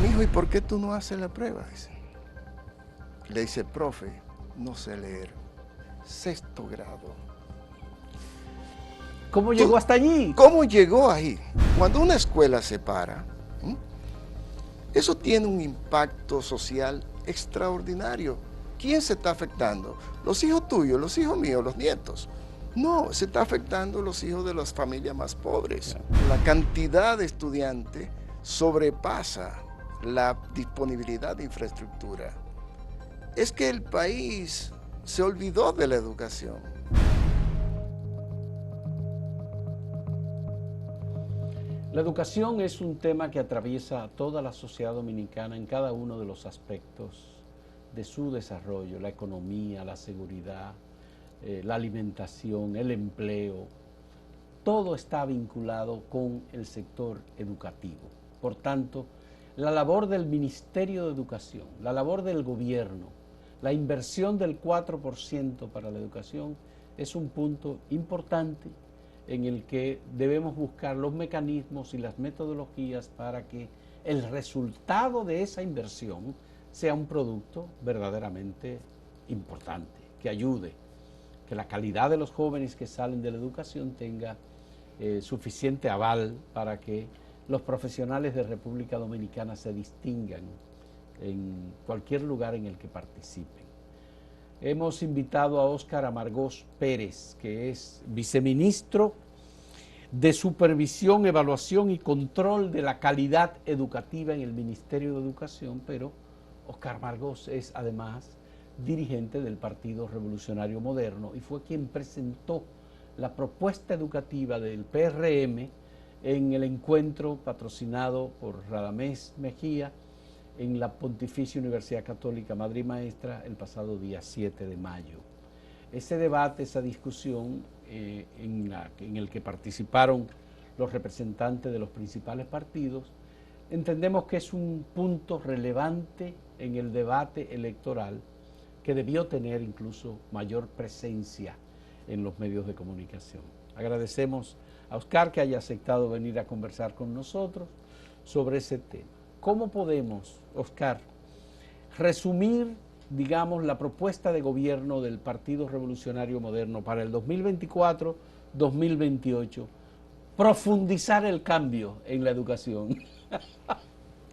Mijo, ¿y por qué tú no haces la prueba? Dice. Le dice, profe, no sé leer. Sexto grado. ¿Cómo llegó hasta allí? ¿Cómo llegó ahí? Cuando una escuela se para, eso tiene un impacto social extraordinario. ¿Quién se está afectando? ¿Los hijos tuyos, los hijos míos, los nietos? No, se está afectando los hijos de las familias más pobres. La cantidad de estudiantes sobrepasa la disponibilidad de infraestructura. Es que el país se olvidó de la educación. La educación es un tema que atraviesa a toda la sociedad dominicana en cada uno de los aspectos de su desarrollo, la economía, la seguridad, la alimentación, el empleo. Todo está vinculado con el sector educativo. Por tanto, la labor del Ministerio de Educación, la labor del gobierno, la inversión del 4% para la educación es un punto importante en el que debemos buscar los mecanismos y las metodologías para que el resultado de esa inversión sea un producto verdaderamente importante, que ayude, que la calidad de los jóvenes que salen de la educación tenga suficiente aval para que los profesionales de República Dominicana se distingan en cualquier lugar en el que participen. Hemos invitado a Óscar Amargós Pérez, que es viceministro de Supervisión, Evaluación y Control de la Calidad Educativa en el Ministerio de Educación, pero Óscar Amargós es además dirigente del Partido Revolucionario Moderno y fue quien presentó la propuesta educativa del PRM en el encuentro patrocinado por Radamés Mejía en la Pontificia Universidad Católica Madre y Maestra el pasado día 7 de mayo. Ese debate, esa discusión en el que participaron los representantes de los principales partidos, entendemos que es un punto relevante en el debate electoral que debió tener incluso mayor presencia en los medios de comunicación. Agradecemos a Óscar que haya aceptado venir a conversar con nosotros sobre ese tema. ¿Cómo podemos, Óscar, resumir, digamos, la propuesta de gobierno del Partido Revolucionario Moderno para el 2024-2028, profundizar el cambio en la educación?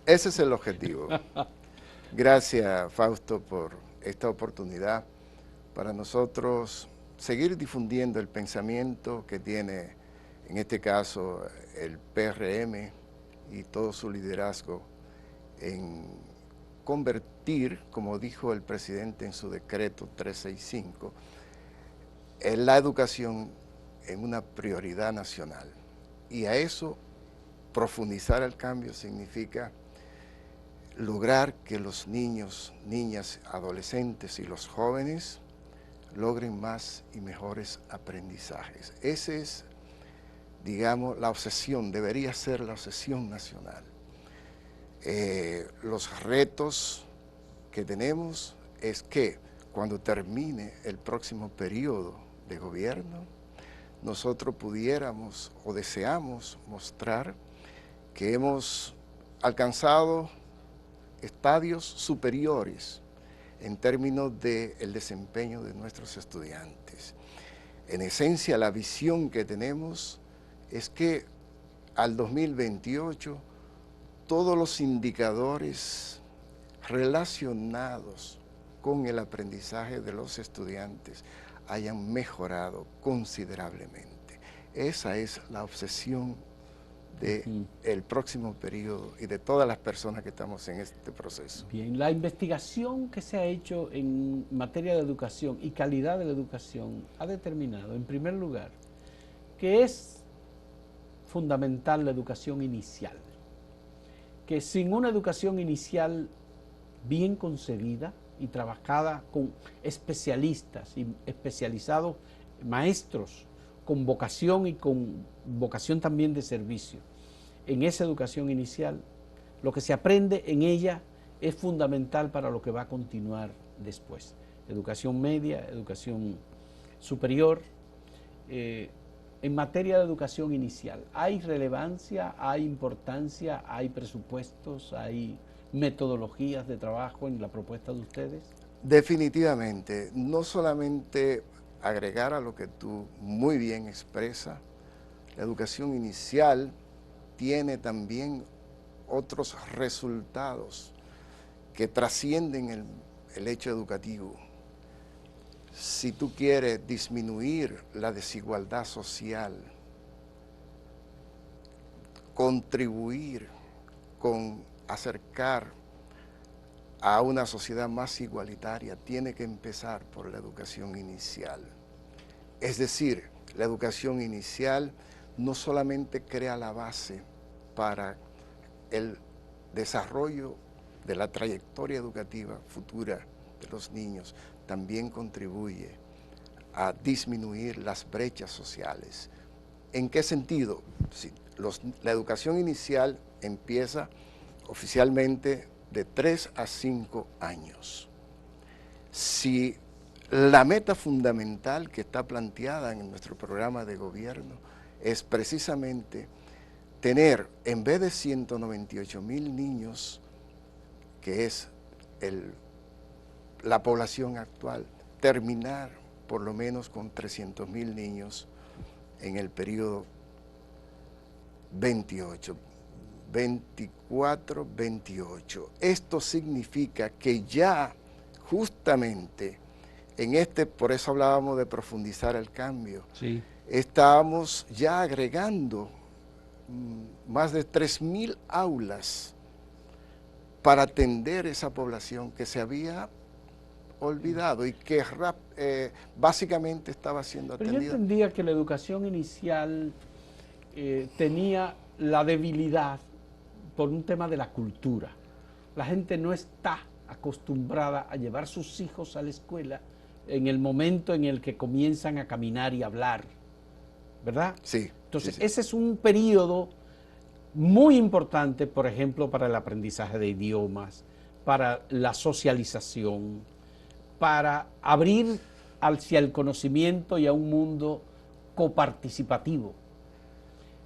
Ese es el objetivo. Gracias, Fausto, por esta oportunidad para nosotros seguir difundiendo el pensamiento que tiene, en este caso, el PRM y todo su liderazgo en convertir, como dijo el presidente en su decreto 365, la educación en una prioridad nacional. Y a eso, profundizar el cambio significa lograr que los niños, niñas, adolescentes y los jóvenes logren más y mejores aprendizajes. Esa es, digamos, la obsesión, debería ser la obsesión nacional. Los retos que tenemos es que cuando termine el próximo periodo de gobierno, nosotros pudiéramos o deseamos mostrar que hemos alcanzado estadios superiores en términos del desempeño de nuestros estudiantes. En esencia, la visión que tenemos es que al 2028 todos los indicadores relacionados con el aprendizaje de los estudiantes hayan mejorado considerablemente. Esa es la obsesión del próximo periodo y de todas las personas que estamos en este proceso. Bien, la investigación que se ha hecho en materia de educación y calidad de la educación ha determinado, en primer lugar, que es fundamental la educación inicial, que sin una educación inicial bien concebida y trabajada con especialistas y especializados maestros con vocación y con vocación también de servicio, en esa educación inicial, lo que se aprende en ella es fundamental para lo que va a continuar después. Educación media, educación superior. En materia de educación inicial, ¿hay relevancia, hay importancia, hay presupuestos, hay metodologías de trabajo en la propuesta de ustedes? Definitivamente, no solamente agregar a lo que tú muy bien expresas, la educación inicial tiene también otros resultados que trascienden el hecho educativo. Si tú quieres disminuir la desigualdad social, contribuir con acercar a una sociedad más igualitaria, tiene que empezar por la educación inicial. Es decir, la educación inicial no solamente crea la base para el desarrollo de la trayectoria educativa futura de los niños, también contribuye a disminuir las brechas sociales. ¿En qué sentido? Sí, la educación inicial empieza oficialmente de 3 a 5 años. Si la meta fundamental que está planteada en nuestro programa de gobierno es precisamente tener, en vez de 198,000 niños, que es la población actual, terminar por lo menos con 300,000 niños en el periodo 24-28. Esto significa que ya justamente por eso hablábamos de profundizar el cambio, Sí. Estábamos ya agregando más de 3,000 aulas para atender esa población que se había olvidado y que básicamente estaba siendo atendida. Pero yo entendía que la educación inicial tenía la debilidad por un tema de la cultura. La gente no está acostumbrada a llevar sus hijos a la escuela en el momento en el que comienzan a caminar y hablar, ¿verdad? Sí. Entonces, sí, sí. ese es un periodo muy importante, por ejemplo, para el aprendizaje de idiomas, para la socialización, para abrir hacia el conocimiento y a un mundo coparticipativo.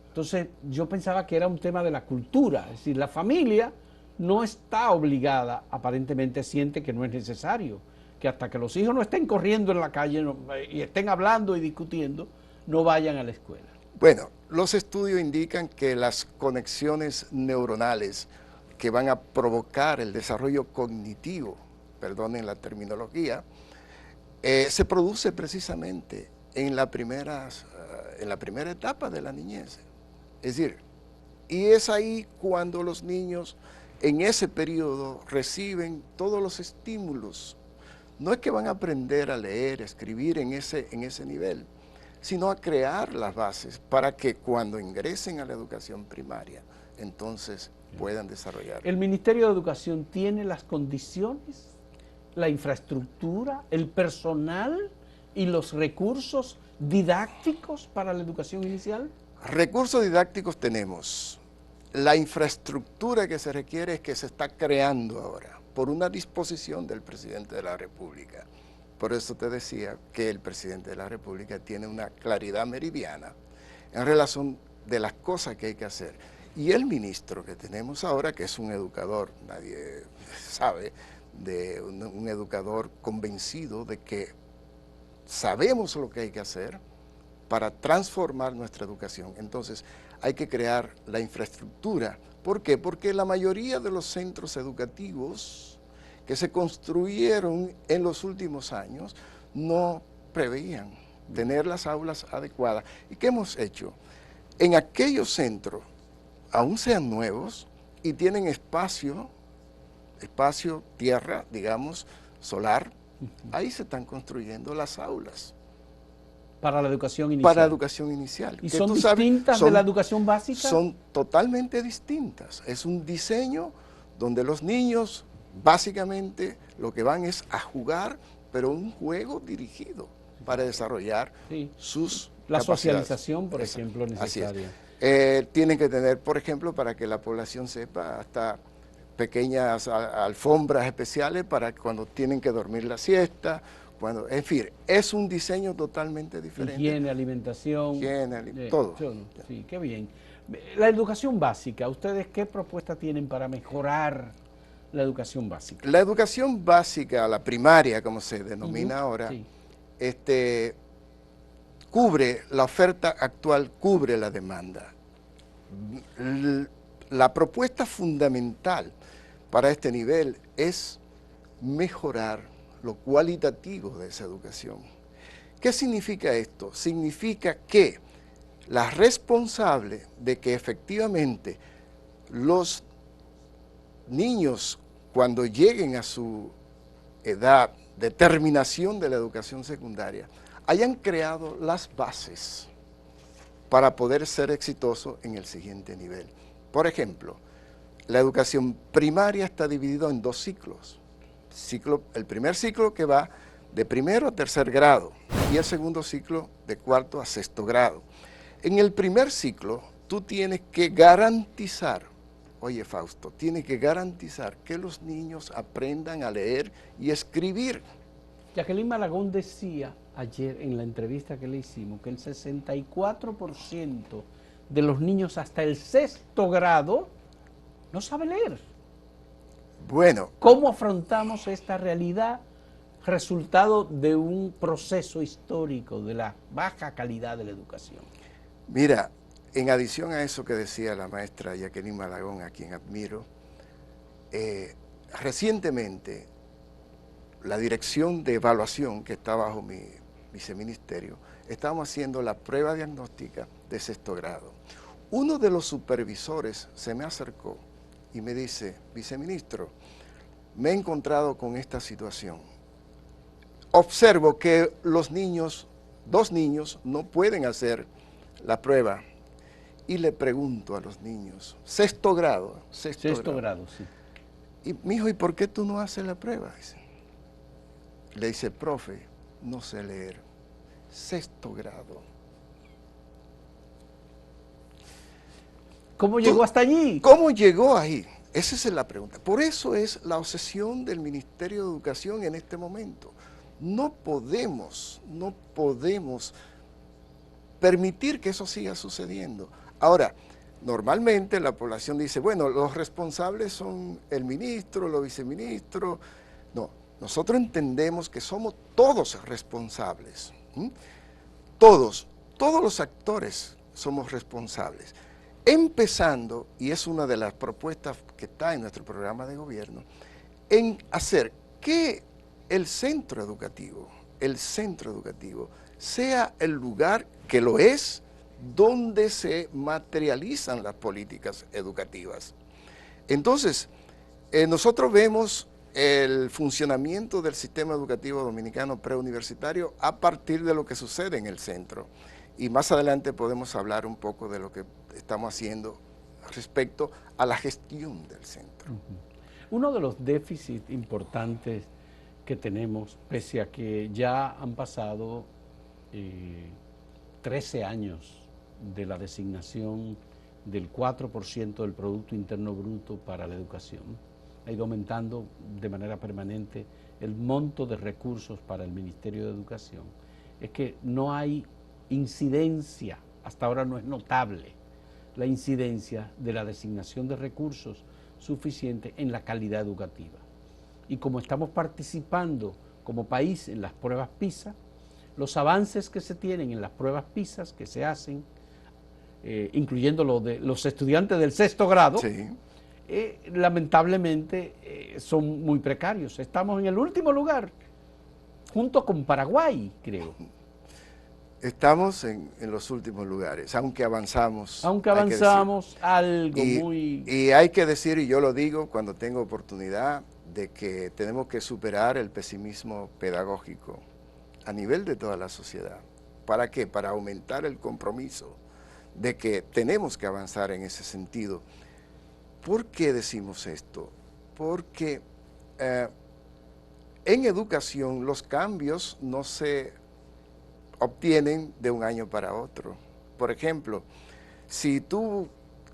Entonces, yo pensaba que era un tema de la cultura, es decir, la familia no está obligada, aparentemente siente que no es necesario, que hasta que los hijos no estén corriendo en la calle y estén hablando y discutiendo, no vayan a la escuela. Bueno, los estudios indican que las conexiones neuronales que van a provocar el desarrollo cognitivo, perdonen la terminología, se produce precisamente en la primera etapa de la niñez. Es decir, y es ahí cuando los niños en ese periodo reciben todos los estímulos. No es que van a aprender a leer, a escribir en ese nivel, sino a crear las bases para que cuando ingresen a la educación primaria, entonces puedan desarrollar. ¿El Ministerio de Educación tiene las condiciones, la infraestructura, el personal y los recursos didácticos para la educación inicial? Recursos didácticos tenemos. La infraestructura que se requiere es que se está creando ahora por una disposición del presidente de la República. Por eso te decía que el presidente de la República tiene una claridad meridiana en relación de las cosas que hay que hacer. Y el ministro que tenemos ahora, que es un educador, nadie sabe, de un educador convencido de que sabemos lo que hay que hacer para transformar nuestra educación. Entonces, hay que crear la infraestructura. ¿Por qué? Porque la mayoría de los centros educativos que se construyeron en los últimos años no preveían tener las aulas adecuadas. ¿Y qué hemos hecho? En aquellos centros, aún sean nuevos y tienen espacio, tierra, digamos, solar, ahí se están construyendo las aulas. Para la educación inicial. Para la educación inicial. ¿Y son distintas de la educación básica? Son totalmente distintas. Es un diseño donde los niños básicamente lo que van es a jugar, pero un juego dirigido para desarrollar sus la capacidades. Socialización, por ejemplo, necesaria. Tienen que tener, por ejemplo, para que la población sepa, hasta pequeñas alfombras especiales para cuando tienen que dormir la siesta. En fin, es un diseño totalmente diferente. Higiene, alimentación. Todo. Sí, qué bien. La educación básica, ¿ustedes qué propuesta tienen para mejorar la educación básica. La educación básica, la primaria, como se denomina ahora, Sí. Cubre, la oferta actual cubre la demanda. La propuesta fundamental para este nivel es mejorar lo cualitativo de esa educación. ¿Qué significa esto? Significa que la responsable de que efectivamente los niños, cuando lleguen a su edad de terminación de la educación secundaria, hayan creado las bases para poder ser exitosos en el siguiente nivel. Por ejemplo, la educación primaria está dividida en 2 ciclos. El primer ciclo que va de primero a tercer grado y el segundo ciclo de cuarto a sexto grado. En el primer ciclo, tú tienes que garantizar, oye Fausto, tienes que garantizar que los niños aprendan a leer y escribir. Jacqueline Malagón decía ayer en la entrevista que le hicimos que el 64% de los niños hasta el sexto grado no sabe leer. Bueno. ¿Cómo afrontamos esta realidad, resultado de un proceso histórico de la baja calidad de la educación? Mira, en adición a eso que decía la maestra Jacqueline Malagón, a quien admiro, recientemente la dirección de evaluación que está bajo mi viceministerio, estábamos haciendo la prueba diagnóstica de sexto grado. Uno de los supervisores se me acercó y me dice, viceministro, me he encontrado con esta situación. Observo que los niños, 2 niños, no pueden hacer la prueba. Y le pregunto a los niños, sexto grado. Sexto grado, sí. Y mijo, ¿y por qué tú no haces la prueba? Le dice, profe, no sé leer. Sexto grado. ¿Cómo llegó hasta allí? ¿Cómo llegó ahí? Esa es la pregunta. Por eso es la obsesión del Ministerio de Educación en este momento. No podemos permitir que eso siga sucediendo. Ahora, normalmente la población dice, bueno, los responsables son el ministro, los viceministros. No, nosotros entendemos que somos todos responsables. Todos los actores somos responsables. Empezando, y es una de las propuestas que está en nuestro programa de gobierno, en hacer que el centro educativo sea el lugar que lo es, donde se materializan las políticas educativas. Entonces, nosotros vemos el funcionamiento del sistema educativo dominicano preuniversitario a partir de lo que sucede en el centro. Y más adelante podemos hablar un poco de lo que estamos haciendo respecto a la gestión del centro. Uno de los déficits importantes que tenemos, pese a que ya han pasado 13 años de la designación del 4% del Producto Interno Bruto para la educación, ha ido aumentando de manera permanente el monto de recursos para el Ministerio de Educación, es que no hay incidencia, hasta ahora no es notable la incidencia de la designación de recursos suficientes en la calidad educativa. Y como estamos participando como país en las pruebas PISA, los avances que se tienen en las pruebas PISA que se hacen, incluyendo los estudiantes del sexto grado, sí, lamentablemente son muy precarios. Estamos en el último lugar, junto con Paraguay, creo. Estamos en los últimos lugares, aunque avanzamos. Aunque avanzamos algo muy... Y hay que decir, y yo lo digo cuando tengo oportunidad, de que tenemos que superar el pesimismo pedagógico a nivel de toda la sociedad. ¿Para qué? Para aumentar el compromiso de que tenemos que avanzar en ese sentido. ¿Por qué decimos esto? Porque en educación los cambios no se obtienen de un año para otro. Por ejemplo, si tú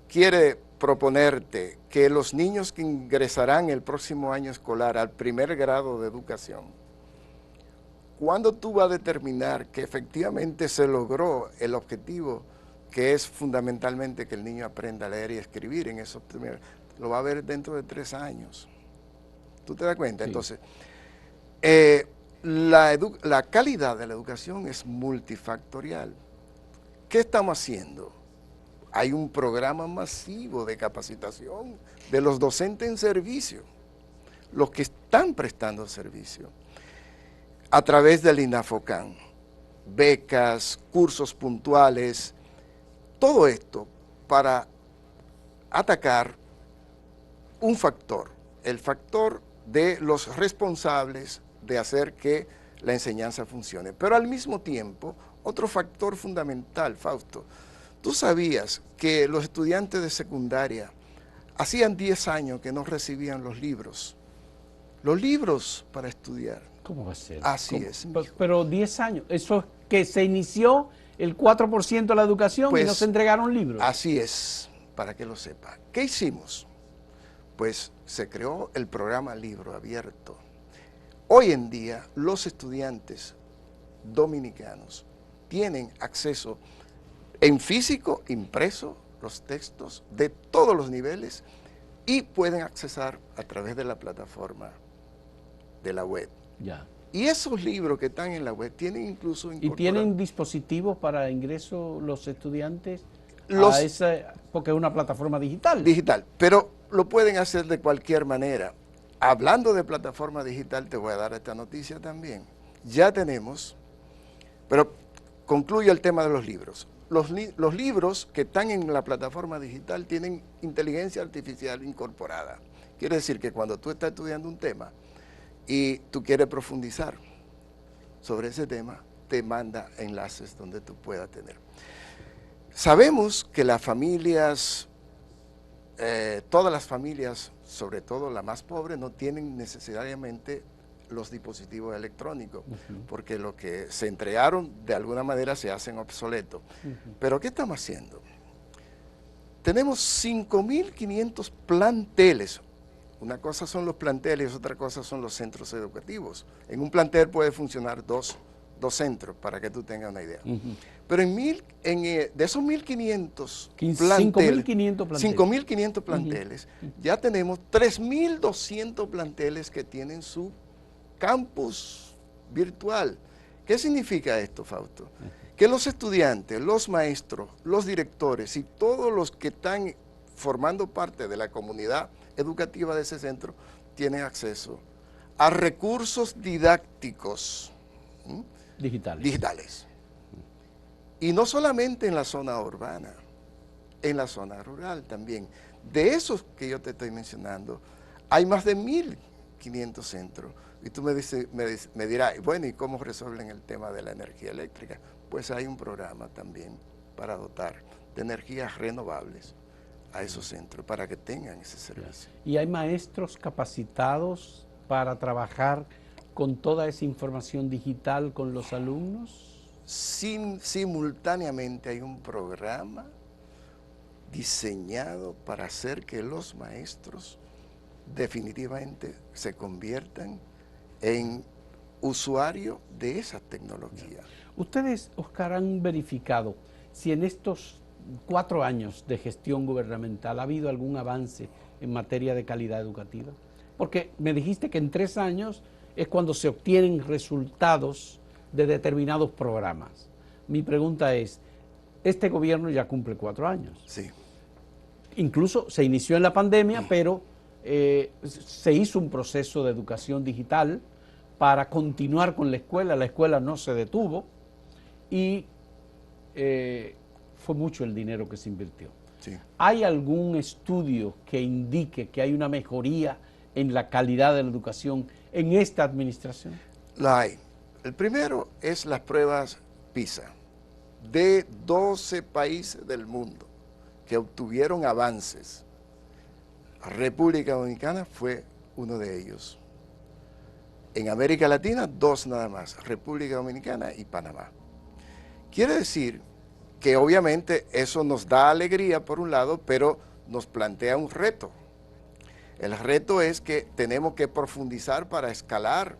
quieres proponerte que los niños que ingresarán el próximo año escolar al primer grado de educación, ¿cuándo tú vas a determinar que efectivamente se logró el objetivo, que es fundamentalmente que el niño aprenda a leer y escribir en esos primeros? Lo va a ver dentro de 3 años. ¿Tú te das cuenta? Sí. Entonces, la calidad de la educación es multifactorial. ¿Qué estamos haciendo? Hay un programa masivo de capacitación de los docentes en servicio, los que están prestando servicio, a través del INAFOCAN, becas, cursos puntuales, todo esto para atacar un factor, el factor de los responsables de hacer que la enseñanza funcione. Pero al mismo tiempo, otro factor fundamental, Fausto, ¿tú sabías que los estudiantes de secundaria hacían 10 años que no recibían los libros? Los libros para estudiar. ¿Cómo va a ser? Así es. Pero 10 años, eso es que se inició el 4% de la educación Pues, y no se entregaron libros. Así es, para que lo sepa. ¿Qué hicimos? Pues se creó el programa Libro Abierto. Hoy en día los estudiantes dominicanos tienen acceso en físico, impreso, los textos de todos los niveles y pueden accesar a través de la plataforma de la web. Ya. Y esos libros que están en la web tienen incluso ¿Y tienen dispositivos para ingreso los estudiantes a esa, porque es una plataforma digital? Digital, pero lo pueden hacer de cualquier manera. Hablando de plataforma digital, te voy a dar esta noticia también. Ya tenemos, pero concluyo el tema de los libros. Los libros que están en la plataforma digital tienen inteligencia artificial incorporada. Quiere decir que cuando tú estás estudiando un tema y tú quieres profundizar sobre ese tema, te manda enlaces donde tú puedas tener. Sabemos que las familias, todas las familias, sobre todo las más pobres, no tienen necesariamente los dispositivos electrónicos, porque lo que se entregaron de alguna manera se hacen obsoletos. Pero ¿qué estamos haciendo? Tenemos 5.500 planteles. Una cosa son los planteles, otra cosa son los centros educativos. En un plantel puede funcionar dos centros, para que tú tengas una idea. Pero de esos 1.500 planteles, 5.500 planteles, ya tenemos 3.200 planteles que tienen su campus virtual. ¿Qué significa esto, Fausto? Que los estudiantes, los maestros, los directores y todos los que están formando parte de la comunidad educativa de ese centro tienen acceso a recursos didácticos digitales. Y no solamente en la zona urbana, en la zona rural también. De esos que yo te estoy mencionando, hay más de 1.500 centros. Y tú me dirás, bueno, ¿y cómo resuelven el tema de la energía eléctrica? Pues hay un programa también para dotar de energías renovables a esos centros, para que tengan ese servicio. ¿Y hay maestros capacitados para trabajar con toda esa información digital con los alumnos? Simultáneamente hay un programa diseñado para hacer que los maestros definitivamente se conviertan en usuarios de esa tecnología. Ustedes, Oscar, han verificado si en estos 4 años de gestión gubernamental ha habido algún avance en materia de calidad educativa. Porque me dijiste que en 3 años es cuando se obtienen resultados de determinados programas. Mi pregunta es, este gobierno ya cumple 4 años. Sí. Incluso se inició en la pandemia, pero se hizo un proceso de educación digital para continuar con la escuela no se detuvo y fue mucho el dinero que se invirtió. Sí. ¿Hay algún estudio que indique que hay una mejoría en la calidad de la educación en esta administración? La hay. El primero es las pruebas PISA de 12 países del mundo que obtuvieron avances. República Dominicana fue uno de ellos. En América Latina, 2 nada más, República Dominicana y Panamá. Quiere decir que obviamente eso nos da alegría por un lado, pero nos plantea un reto. El reto es que tenemos que profundizar para escalar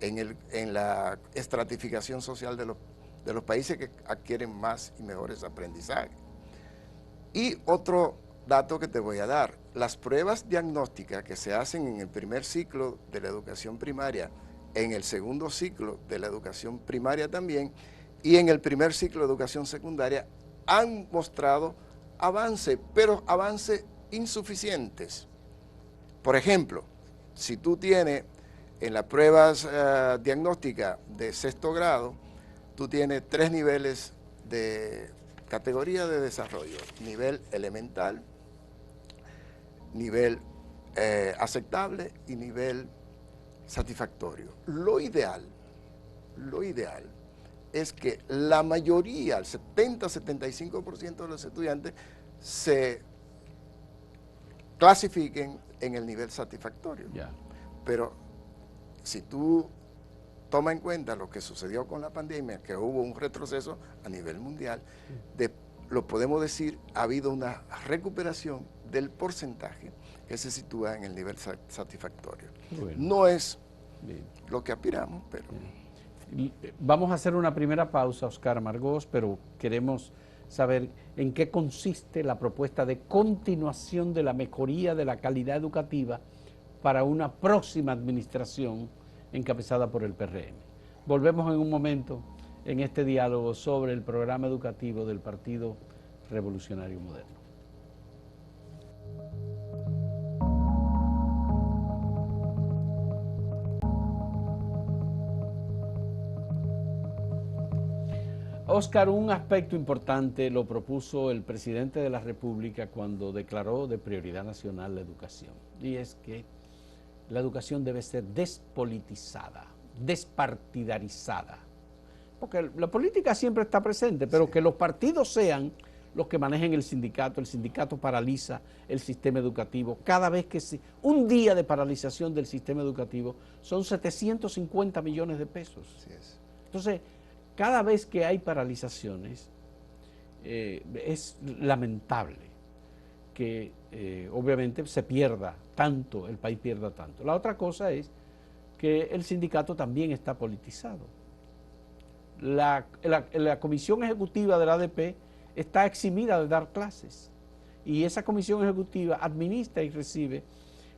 en la estratificación social de los países que adquieren más y mejores aprendizajes. Y otro dato que te voy a dar. Las pruebas diagnósticas que se hacen en el primer ciclo de la educación primaria, en el segundo ciclo de la educación primaria también, y en el primer ciclo de educación secundaria, han mostrado avance, pero avances insuficientes. Por ejemplo, si tú tienes en las pruebas diagnósticas de sexto grado, tú tienes 3 niveles de categoría de desarrollo: nivel elemental, nivel aceptable y nivel satisfactorio. Lo ideal es que la mayoría, el 70-75% de los estudiantes se clasifiquen en el nivel satisfactorio. Ya. Pero si tú tomas en cuenta lo que sucedió con la pandemia, que hubo un retroceso a nivel mundial, lo podemos decir, ha habido una recuperación del porcentaje que se sitúa en el nivel satisfactorio. Bueno. No es Bien. lo que aspiramos, pero... Vamos a hacer una primera pausa, Oscar Amargós, pero queremos saber en qué consiste la propuesta de continuación de la mejoría de la calidad educativa para una próxima administración encabezada por el PRM. Volvemos en un momento en este diálogo sobre el programa educativo del Partido Revolucionario Moderno. Oscar, un aspecto importante lo propuso el presidente de la República cuando declaró de prioridad nacional la educación, y es que la educación debe ser despolitizada, despartidarizada, porque la política siempre está presente, pero que los partidos sean los que manejen el sindicato paraliza el sistema educativo. Cada vez que un día de paralización del sistema educativo son 750 millones de pesos. Así es. Entonces, cada vez que hay paralizaciones, es lamentable que obviamente se pierda tanto, el país pierda tanto. La otra cosa es que el sindicato también está politizado. La comisión ejecutiva de la ADP está eximida de dar clases, y esa comisión ejecutiva administra y recibe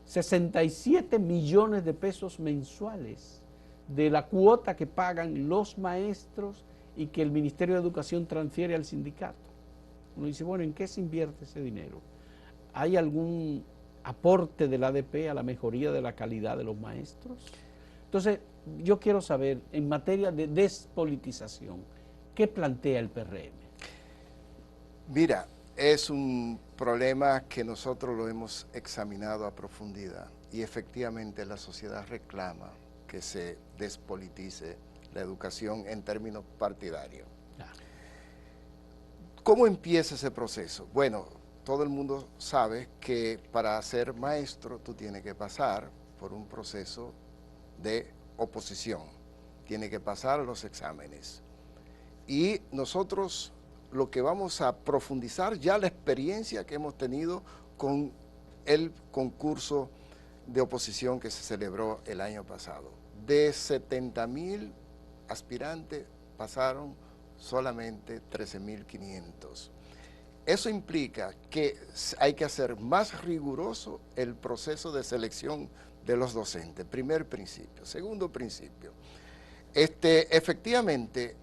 67 millones de pesos mensuales de la cuota que pagan los maestros y que el Ministerio de Educación transfiere al sindicato. Uno dice, bueno, ¿en qué se invierte ese dinero? ¿Hay algún aporte de la ADP a la mejoría de la calidad de los maestros? Entonces, yo quiero saber, en materia de despolitización, ¿qué plantea el PRM? Mira, es un problema que nosotros lo hemos examinado a profundidad, y efectivamente la sociedad reclama que se despolitice la educación en términos partidarios. ¿Cómo empieza ese proceso? Bueno, todo el mundo sabe que para ser maestro tú tienes que pasar por un proceso de oposición, tienes que pasar los exámenes. Y nosotros lo que vamos a profundizar ya la experiencia que hemos tenido con el concurso de oposición que se celebró el año pasado. De 70,000 aspirantes pasaron solamente 13,500. Eso implica que hay que hacer más riguroso el proceso de selección de los docentes, primer principio. Segundo principio, efectivamente,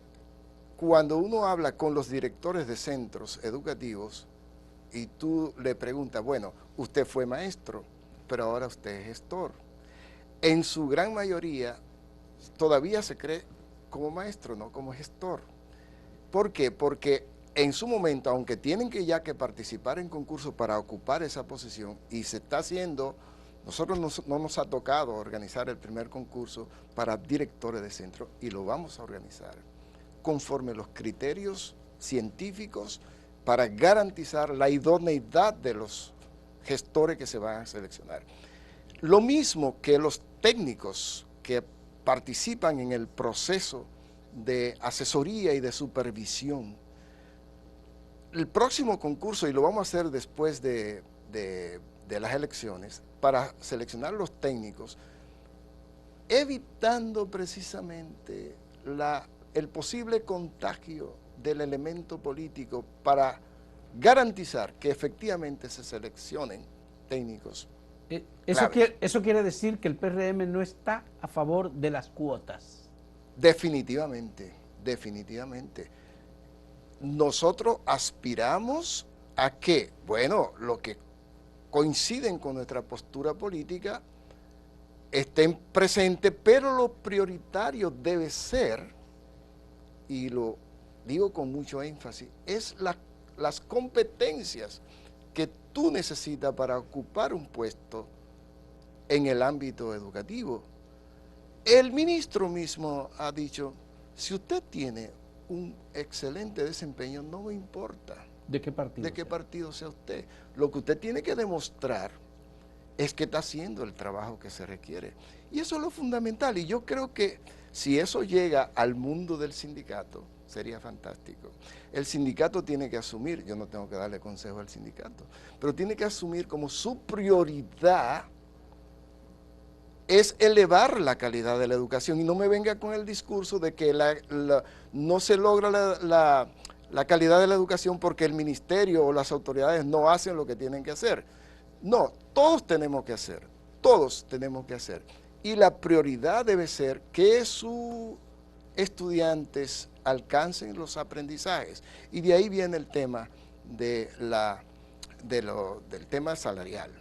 cuando uno habla con los directores de centros educativos y tú le preguntas, bueno, usted fue maestro, pero ahora usted es gestor. En su gran mayoría todavía se cree como maestro, no como gestor. ¿Por qué? Porque en su momento, aunque tienen que ya que participar en concursos para ocupar esa posición, y se está haciendo, nosotros no nos ha tocado organizar el primer concurso para directores de centro, y lo vamos a organizar conforme los criterios científicos para garantizar la idoneidad de los gestores que se van a seleccionar. Lo mismo que los técnicos que participan en el proceso de asesoría y de supervisión. El próximo concurso, y lo vamos a hacer después de las elecciones, para seleccionar los técnicos, evitando precisamente el posible contagio del elemento político para garantizar que efectivamente se seleccionen técnicos claves. Eso quiere decir que el PRM no está a favor de las cuotas. Definitivamente, definitivamente. Nosotros aspiramos a que, bueno, lo que coinciden con nuestra postura política estén presentes, pero lo prioritario debe ser, y lo digo con mucho énfasis, es las competencias que tú necesitas para ocupar un puesto en el ámbito educativo. El ministro mismo ha dicho, si usted tiene un excelente desempeño, no me importa ¿De qué partido? de qué partido sea usted. Lo que usted tiene que demostrar es que está haciendo el trabajo que se requiere. Y eso es lo fundamental. Y yo creo que si eso llega al mundo del sindicato, sería fantástico. El sindicato tiene que asumir, yo no tengo que darle consejo al sindicato, pero tiene que asumir como su prioridad es elevar la calidad de la educación, y no me venga con el discurso de que no se logra la calidad de la educación porque el ministerio o las autoridades no hacen lo que tienen que hacer. No, todos tenemos que hacer, todos tenemos que hacer. Y la prioridad debe ser que sus estudiantes alcancen los aprendizajes. Y de ahí viene el tema del tema salarial.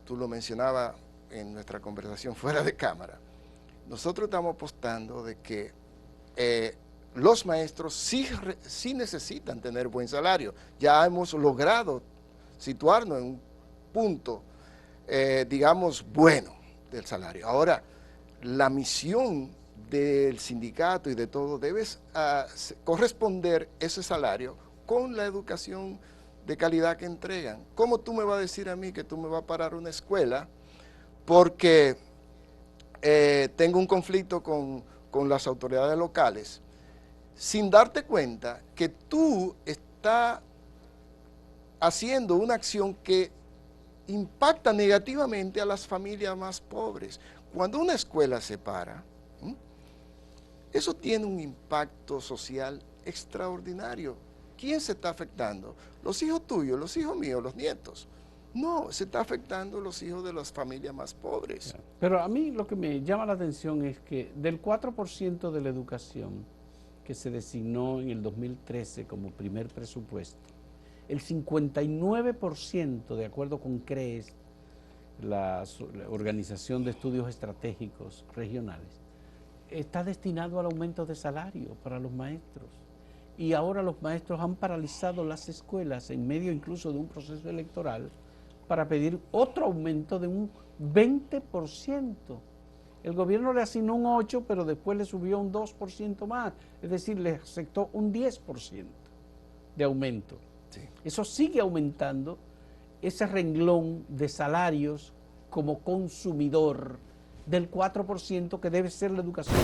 Tú lo mencionabas en nuestra conversación fuera de cámara. Nosotros estamos apostando de que los maestros sí necesitan tener buen salario. Ya hemos logrado situarnos en un punto, digamos, bueno del salario. Ahora, la misión del sindicato y de todo debe corresponder ese salario con la educación de calidad que entregan. ¿Cómo tú me vas a decir a mí que tú me vas a parar una escuela porque tengo un conflicto con las autoridades locales, sin darte cuenta que tú estás haciendo una acción que impacta negativamente a las familias más pobres? Cuando una escuela se para, eso tiene un impacto social extraordinario. ¿Quién se está afectando? ¿Los hijos tuyos, los hijos míos, los nietos? No, se está afectando los hijos de las familias más pobres. Pero a mí lo que me llama la atención es que del 4% de la educación que se designó en el 2013 como primer presupuesto, el 59%, de acuerdo con CREES, la Organización de Estudios Estratégicos Regionales, está destinado al aumento de salario para los maestros. Y ahora los maestros han paralizado las escuelas en medio incluso de un proceso electoral para pedir otro aumento de un 20%. El gobierno le asignó un 8%, pero después le subió un 2% más. Es decir, le aceptó un 10% de aumento. Sí. Eso sigue aumentando ese renglón de salarios como consumidor del 4% que debe ser la educación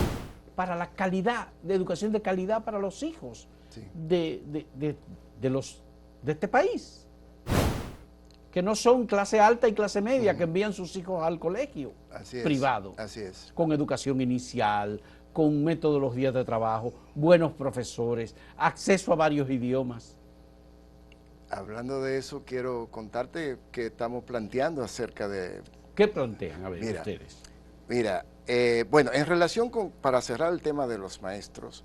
para la calidad, de educación de calidad para los hijos de este país, que no son clase alta y clase media, que envían sus hijos al colegio privado, con educación inicial, con metodologías de trabajo, buenos profesores, acceso a varios idiomas. Hablando de eso, quiero contarte que estamos planteando acerca de... ¿Qué plantean? A ver, ustedes. Mira, bueno, en relación con, para cerrar el tema de los maestros,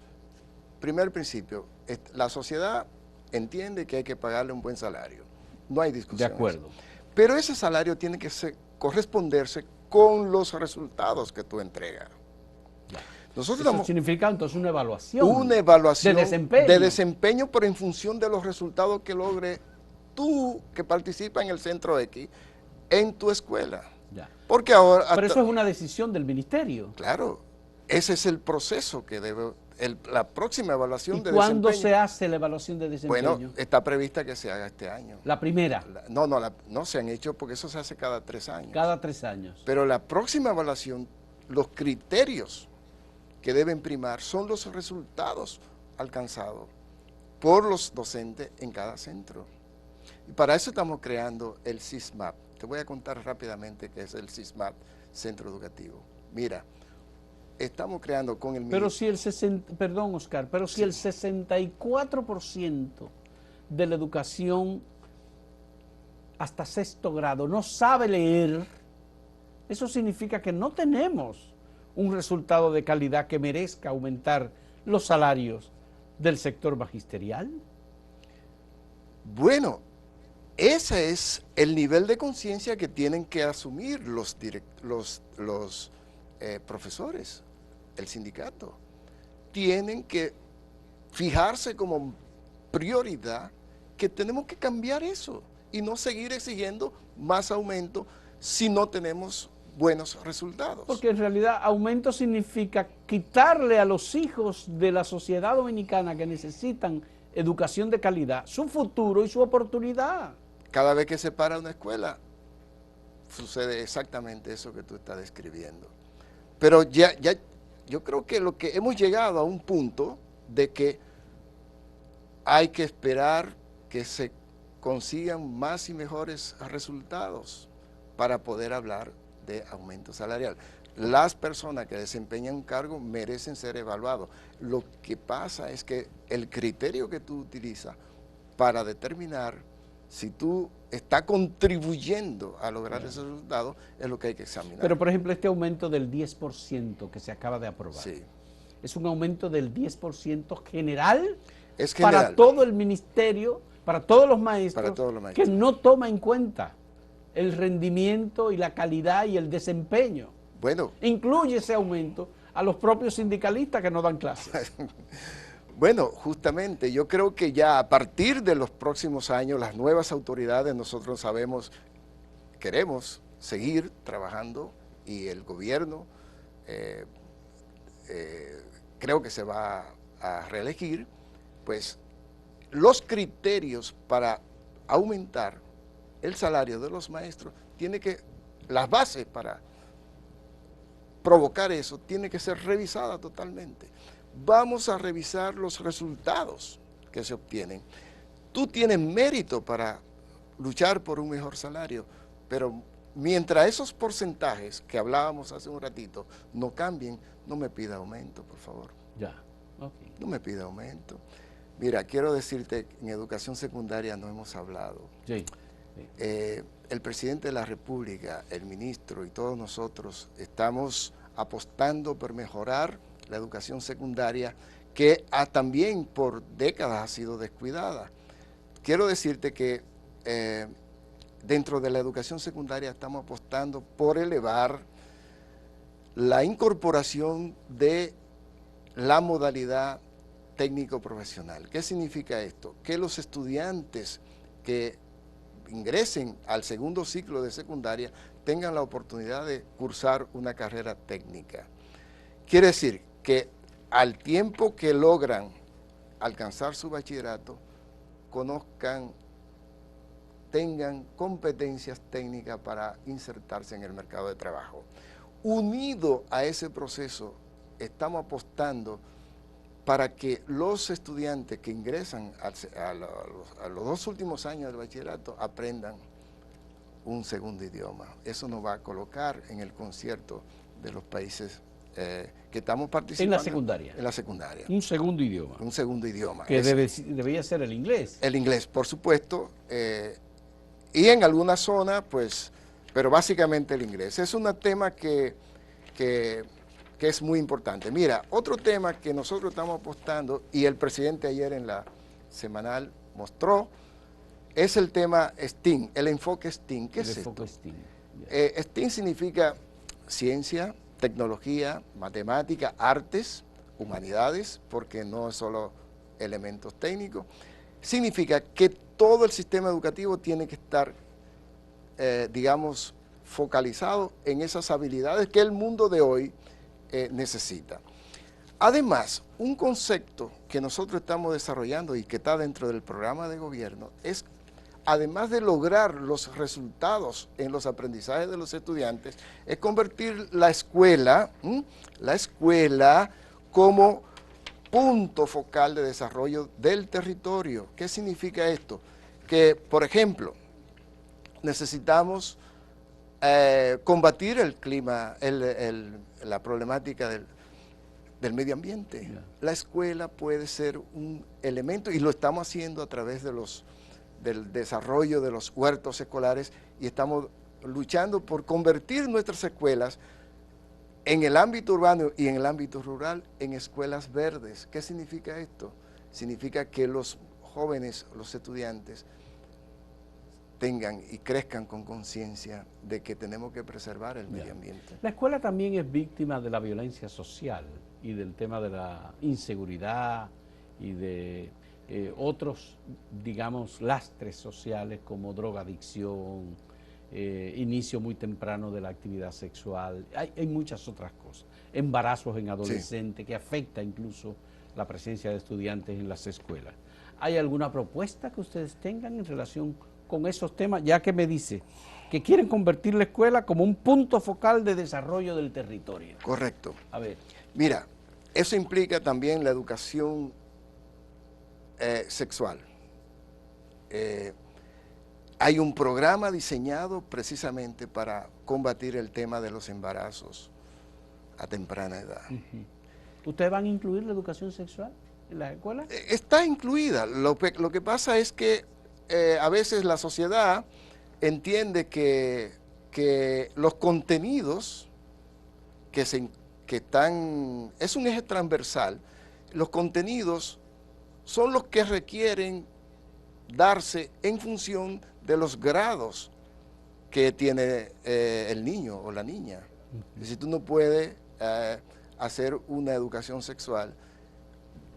primer principio, la sociedad entiende que hay que pagarle un buen salario. No hay discusión. De acuerdo. Pero ese salario tiene que corresponderse con los resultados que tú entregas. Eso significa entonces una evaluación. Una evaluación de desempeño, pero en función de los resultados que logre tú, que participas en el centro X, en tu escuela. Ya. Porque ahora... Pero eso es una decisión del ministerio. Claro, ese es el proceso que debe... la próxima evaluación de desempeño. ¿Y cuándo se hace la evaluación de desempeño? Bueno, está prevista que se haga este año. ¿La primera? No se han hecho porque eso se hace cada 3 años. Cada 3 años. Pero la próxima evaluación, los criterios que deben primar son los resultados alcanzados por los docentes en cada centro. Y para eso estamos creando el SISMAP. Te voy a contar rápidamente qué es el SISMAP, Centro Educativo. Mira, estamos creando con el... Pero si el 64% de la educación hasta sexto grado no sabe leer, eso significa que no tenemos un resultado de calidad que merezca aumentar los salarios del sector magisterial. Bueno, ese es el nivel de conciencia que tienen que asumir los profesores, el sindicato. Tienen que fijarse como prioridad que tenemos que cambiar eso y no seguir exigiendo más aumento si no tenemos buenos resultados. Porque en realidad aumento significa quitarle a los hijos de la sociedad dominicana que necesitan educación de calidad su futuro y su oportunidad. Cada vez que se para una escuela, sucede exactamente eso que tú estás describiendo. Pero yo creo que hemos llegado a un punto de que hay que esperar que se consigan más y mejores resultados para poder hablar de aumento salarial. Las personas que desempeñan un cargo merecen ser evaluados. Lo que pasa es que el criterio que tú utilizas para determinar si tú estás contribuyendo a lograr ese resultado es lo que hay que examinar. Pero, por ejemplo, este aumento del 10% que se acaba de aprobar, sí, es un aumento del 10% general, es general para todo el ministerio, para todos los maestros, que no toma en cuenta el rendimiento y la calidad y el desempeño. Bueno, incluye ese aumento a los propios sindicalistas que no dan clases. Bueno, justamente yo creo que ya a partir de los próximos años las nuevas autoridades, nosotros queremos seguir trabajando y el gobierno creo que se va a reelegir, pues los criterios para aumentar el salario de los maestros las bases para provocar eso tiene que ser revisada totalmente. Vamos a revisar los resultados que se obtienen. Tú tienes mérito para luchar por un mejor salario, pero mientras esos porcentajes que hablábamos hace un ratito no cambien, no me pida aumento, por favor. Ya, okay. No me pida aumento. Mira, quiero decirte, en educación secundaria no hemos hablado. Sí. El presidente de la República, el ministro y todos nosotros estamos apostando por mejorar la educación secundaria que también por décadas ha sido descuidada. Quiero decirte que dentro de la educación secundaria estamos apostando por elevar la incorporación de la modalidad técnico-profesional. ¿Qué significa esto? Que los estudiantes que ingresen al segundo ciclo de secundaria tengan la oportunidad de cursar una carrera técnica. Quiere decir que al tiempo que logran alcanzar su bachillerato, tengan competencias técnicas para insertarse en el mercado de trabajo. Unido a ese proceso, estamos apostando para que los estudiantes que ingresan a los 2 últimos años del bachillerato aprendan un segundo idioma. Eso nos va a colocar en el concierto de los países que estamos participando. En la secundaria. En la secundaria. Un segundo idioma. Un segundo idioma. Que debería ser el inglés. El inglés, por supuesto, y en alguna zona, pues, pero básicamente el inglés. Es un tema que es muy importante. Mira, otro tema que nosotros estamos apostando, y el presidente ayer en la semanal mostró, es el tema STEAM, el enfoque STEAM. ¿Qué es esto? STEAM significa ciencia, tecnología, matemática, artes, humanidades, porque no es solo elementos técnicos. Significa que todo el sistema educativo tiene que estar, digamos, focalizado en esas habilidades que el mundo de hoy necesita. Además, un concepto que nosotros estamos desarrollando y que está dentro del programa de gobierno es, además de lograr los resultados en los aprendizajes de los estudiantes, es convertir la escuela como punto focal de desarrollo del territorio. ¿Qué significa esto? Que, por ejemplo, necesitamos combatir el clima, la problemática del medio ambiente. Ya. La escuela puede ser un elemento, y lo estamos haciendo a través del desarrollo de los huertos escolares, y estamos luchando por convertir nuestras escuelas en el ámbito urbano y en el ámbito rural en escuelas verdes. ¿Qué significa esto? Significa que los jóvenes, los estudiantes, tengan y crezcan con conciencia de que tenemos que preservar el medio ambiente. La escuela también es víctima de la violencia social y del tema de la inseguridad y de otros, digamos, lastres sociales como drogadicción, inicio muy temprano de la actividad sexual. Hay muchas otras cosas. Embarazos en adolescentes, sí, que afecta incluso la presencia de estudiantes en las escuelas. ¿Hay alguna propuesta que ustedes tengan en relación con esos temas, ya que me dice que quieren convertir la escuela como un punto focal de desarrollo del territorio? Correcto. A ver. Mira, eso implica también la educación sexual. Hay un programa diseñado precisamente para combatir el tema de los embarazos a temprana edad. ¿Ustedes van a incluir la educación sexual en las escuelas? Está incluida. Lo que pasa es que a veces la sociedad entiende que los contenidos que están, es un eje transversal, los contenidos son los que requieren darse en función de los grados que tiene el niño o la niña. Es decir, tú no puedes hacer una educación sexual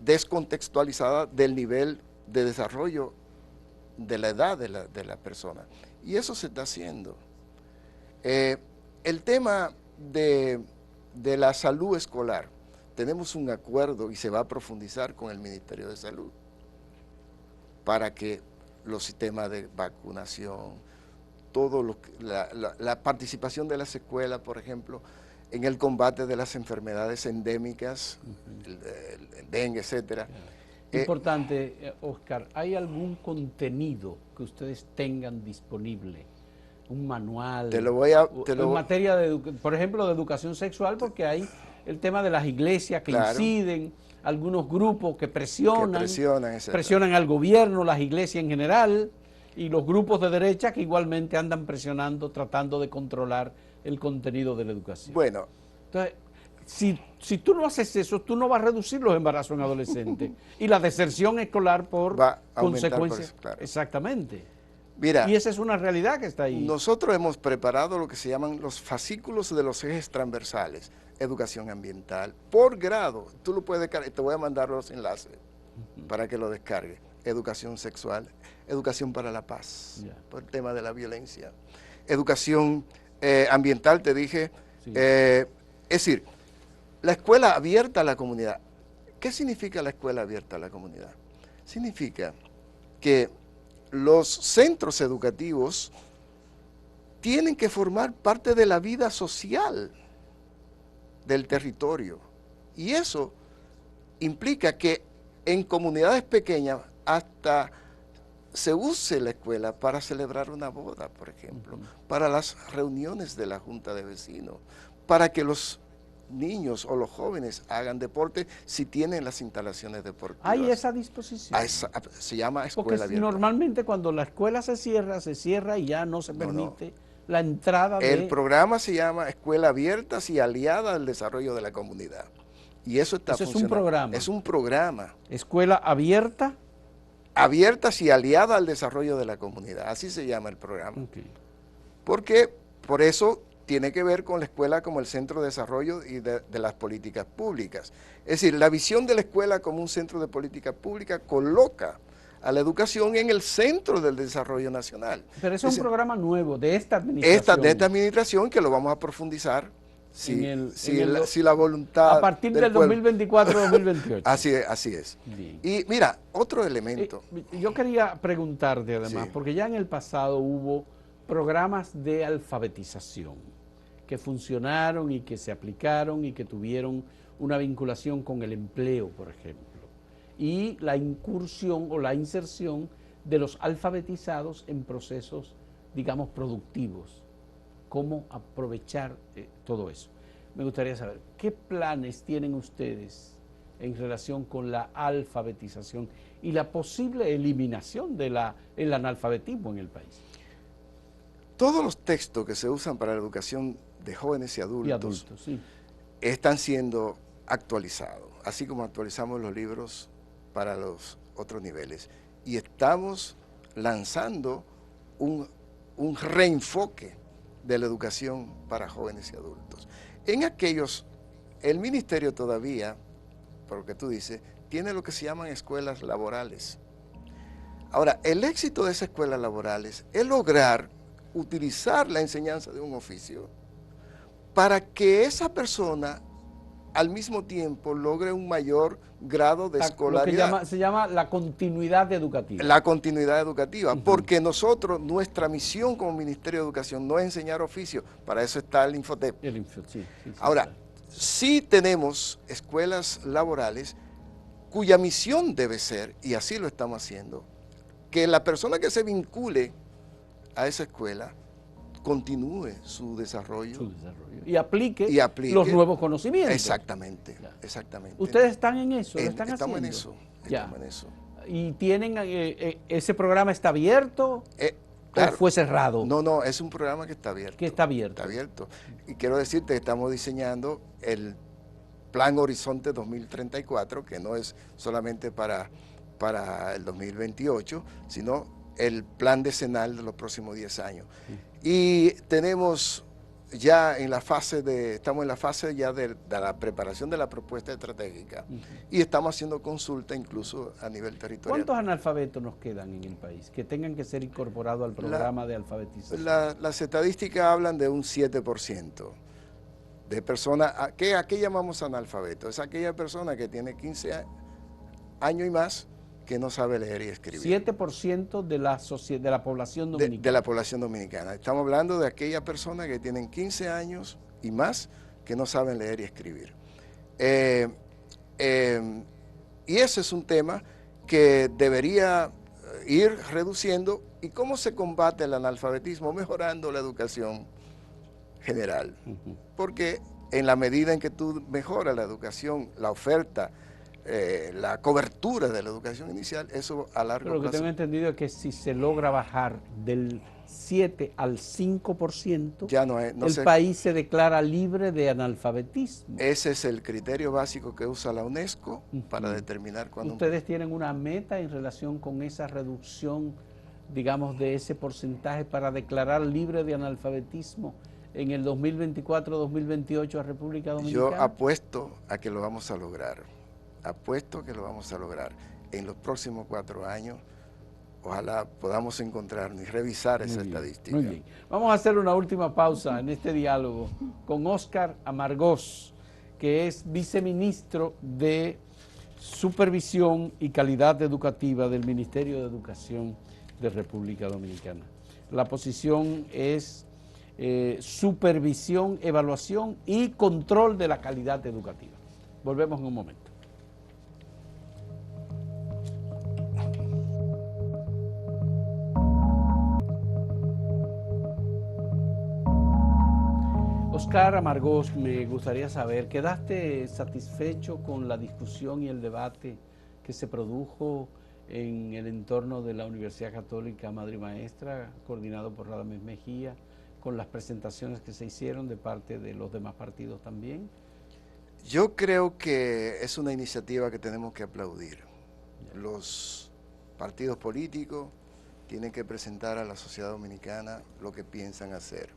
descontextualizada del nivel de desarrollo de la edad de la persona. Y eso se está haciendo. El tema de la salud escolar, tenemos un acuerdo y se va a profundizar con el Ministerio de Salud para que los sistemas de vacunación, todo la participación de las escuelas, por ejemplo, en el combate de las enfermedades endémicas, el dengue, etcétera. Importante, Oscar, ¿hay algún contenido que ustedes tengan disponible? Un manual. En materia de, por ejemplo, de educación sexual, porque hay el tema de las iglesias que inciden, algunos grupos que presionan al gobierno, las iglesias en general, y los grupos de derecha que igualmente andan presionando, tratando de controlar el contenido de la educación. Bueno. Entonces, si tú no haces eso, tú no vas a reducir los embarazos en adolescentes y la deserción escolar por consecuencias. Claro. Exactamente. Mira, y esa es una realidad que está ahí. Nosotros hemos preparado lo que se llaman los fascículos de los ejes transversales, educación ambiental, por grado. Tú lo puedes descargar, te voy a mandar los enlaces para que lo descargues. Educación sexual, educación para la paz, por el tema de la violencia. Educación ambiental, te dije. Sí. Es decir, la escuela abierta a la comunidad. ¿Qué significa la escuela abierta a la comunidad? Significa que los centros educativos tienen que formar parte de la vida social del territorio. Y eso implica que en comunidades pequeñas hasta se use la escuela para celebrar una boda, por ejemplo, para las reuniones de la junta de vecinos, para que los niños o los jóvenes hagan deporte si tienen las instalaciones deportivas. ¿Hay esa disposición? Se llama escuela abierta. Normalmente cuando la escuela se cierra y ya no se permite la entrada de... El programa se llama Escuela Abiertas y Aliada al Desarrollo de la Comunidad. Y eso está funcionando. Es un programa. Es un programa. Escuela abierta. Abiertas y aliada al desarrollo de la comunidad. Así se llama el programa. Porque por eso tiene que ver con la escuela como el centro de desarrollo y de las políticas públicas. Es decir, la visión de la escuela como un centro de política pública coloca a la educación en el centro del desarrollo nacional. Pero eso es un programa nuevo de esta administración. De esta administración que lo vamos a profundizar si la voluntad... A partir del 2024-2028. Así es. Bien. Y mira, otro elemento. Yo quería preguntarte además, porque ya en el pasado hubo programas de alfabetización que funcionaron y que se aplicaron y que tuvieron una vinculación con el empleo, por ejemplo, y la incursión o la inserción de los alfabetizados en procesos, digamos, productivos, cómo aprovechar todo eso. me gustaría saber, ¿qué planes tienen ustedes en relación con la alfabetización y la posible eliminación del analfabetismo en el país? Todos los textos que se usan para la educación de jóvenes y adultos, Sí. están siendo actualizados, así como actualizamos los libros para los otros niveles. Y estamos lanzando un reenfoque de la educación para jóvenes y adultos. En aquellos, el ministerio todavía, por lo que tú dices, tiene lo que se llaman escuelas laborales. Ahora, el éxito de esas escuelas laborales es lograr utilizar la enseñanza de un oficio para que esa persona al mismo tiempo logre un mayor grado de escolaridad. Lo que se llama la continuidad educativa. La continuidad educativa, porque nosotros, nuestra misión como Ministerio de Educación no es enseñar oficio, para eso está el Infotep. Sí, Ahora, claro. sí tenemos escuelas laborales cuya misión debe ser, y así lo estamos haciendo, que la persona que se vincule a esa escuela continúe su desarrollo. Y aplique los nuevos conocimientos. Exactamente, exactamente. ¿Ustedes están en eso? ¿Lo están estamos haciendo? Estamos en eso. ¿Y tienen, ese programa está abierto claro, o fue cerrado? No, es un programa que está abierto. Que está abierto. Está abierto. Y quiero decirte que estamos diseñando el Plan Horizonte 2034, que no es solamente para el 2028, sino el plan decenal de los próximos 10 años. Y tenemos ya estamos en la fase ya de la preparación de la propuesta estratégica y estamos haciendo consulta incluso a nivel territorial. ¿Cuántos analfabetos nos quedan en el país que tengan que ser incorporados al programa de alfabetización? Las estadísticas hablan de un 7% de personas. ¿A qué llamamos analfabeto? Es aquella persona que tiene 15 años y más que no sabe leer y escribir. 7% de la población dominicana. De la población dominicana. Estamos hablando de aquellas personas que tienen 15 años y más que no saben leer y escribir. Y ese es un tema que debería ir reduciendo. ¿Y cómo se combate el analfabetismo? Mejorando la educación general. Porque en la medida en que tú mejoras la educación, la oferta, la cobertura de la educación inicial, eso a largo plazo. Pero lo que tengo entendido es que si se logra bajar del 7 al 5%, ya el país se declara libre de analfabetismo. Ese es el criterio básico que usa la UNESCO para determinar cuándo. ¿Ustedes tienen una meta en relación con esa reducción, digamos, de ese porcentaje para declarar libre de analfabetismo en el 2024-2028 a República Dominicana? Yo apuesto a que lo vamos a lograr. Apuesto que lo vamos a lograr. En los próximos 4 años, ojalá podamos encontrarnos y revisar esa estadística. Muy bien. Vamos a hacer una última pausa en este diálogo con Óscar Amargós, que es viceministro de Supervisión y Calidad Educativa del Ministerio de Educación de República Dominicana. La posición es supervisión, evaluación y control de la calidad educativa. Volvemos en un momento. Óscar Amargós, me gustaría saber, ¿quedaste satisfecho con la discusión y el debate que se produjo en el entorno de la Universidad Católica Madre y Maestra, coordinado por Radamés Mejía, con las presentaciones que se hicieron de parte de los demás partidos también? Yo creo que es una iniciativa que tenemos que aplaudir. Los partidos políticos tienen que presentar a la sociedad dominicana lo que piensan hacer.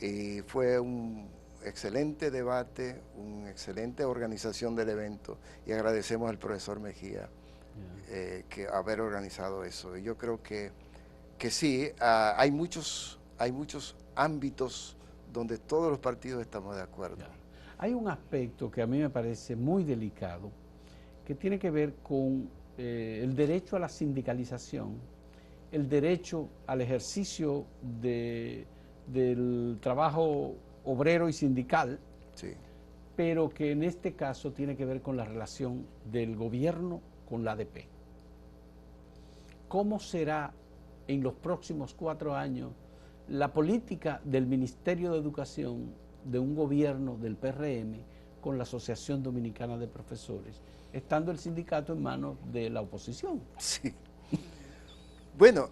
Y fue un excelente debate, una excelente organización del evento, y agradecemos al profesor Mejía que haber organizado eso. Y yo creo que sí, hay muchos ámbitos donde todos los partidos estamos de acuerdo. Hay un aspecto que a mí me parece muy delicado, que tiene que ver con el derecho a la sindicalización, el derecho al ejercicio del trabajo obrero y sindical, sí, pero que en este caso tiene que ver con la relación del gobierno con la ADP. ¿Cómo será en los próximos 4 años la política del Ministerio de Educación de un gobierno del PRM con la Asociación Dominicana de Profesores, estando el sindicato en manos de la oposición. Sí. Bueno,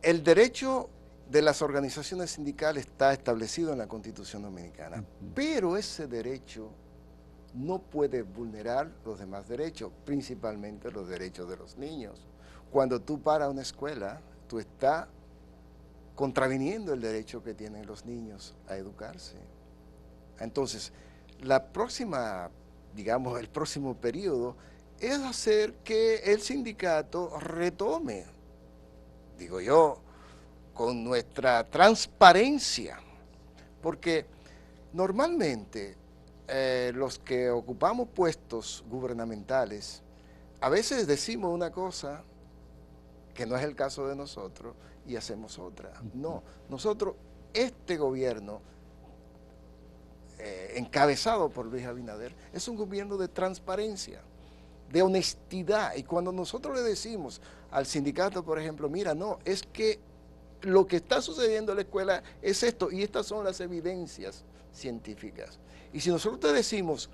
el derecho de las organizaciones sindicales está establecido en la Constitución Dominicana, pero ese derecho no puede vulnerar los demás derechos, principalmente los derechos de los niños. Cuando tú paras una escuela, tú estás contraviniendo el derecho que tienen los niños a educarse. Entonces, la próxima, digamos, el próximo periodo es hacer que el sindicato retome, digo yo, con nuestra transparencia, porque normalmente los que ocupamos puestos gubernamentales, a veces decimos una cosa que no es el caso de nosotros y hacemos otra. No, nosotros, este gobierno, encabezado por Luis Abinader, es un gobierno de transparencia, de honestidad. Y cuando nosotros le decimos al sindicato, por ejemplo, mira, no, es que lo que está sucediendo en la escuela es esto, y estas son las evidencias científicas. Y si nosotros te decimos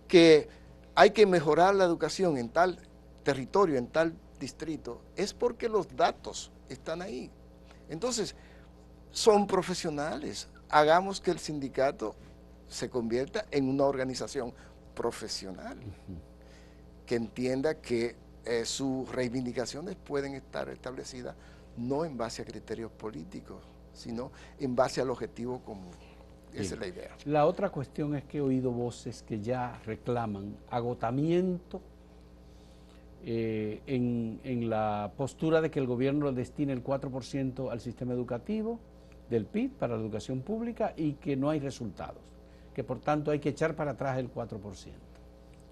que hay que mejorar la educación en tal territorio, en tal distrito, es porque los datos están ahí. Entonces, son profesionales. Hagamos que el sindicato se convierta en una organización profesional, que entienda que sus reivindicaciones pueden estar establecidas no en base a criterios políticos, sino en base al objetivo común. Esa es la idea. La otra cuestión es que he oído voces que ya reclaman agotamiento en la postura de que el gobierno destine el 4% al sistema educativo del PIB para la educación pública y que no hay resultados, que por tanto hay que echar para atrás el 4%.